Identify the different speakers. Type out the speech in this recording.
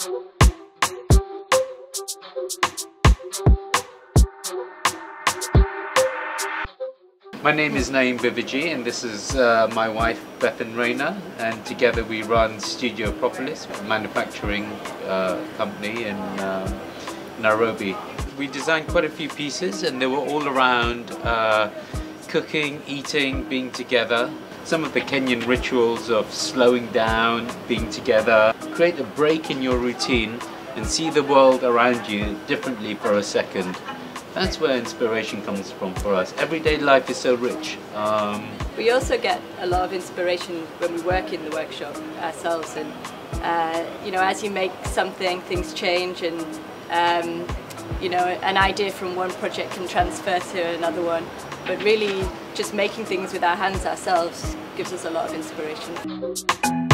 Speaker 1: My name is Naeem Biviji, and this is my wife Bethan Rayner, and together we run Studio Propolis, a manufacturing company in Nairobi. We designed quite a few pieces, and they were all around cooking, eating, being together. Some of the Kenyan rituals of slowing down, being together. Create a break in your routine and see the world around you differently for a second. That's where inspiration comes from for us. Everyday life is so rich.
Speaker 2: We also get a lot of inspiration when we work in the workshop ourselves, and you know, as you make something, things change, and you know, an idea from one project can transfer to another one. But really, just making things with our hands ourselves gives us a lot of inspiration.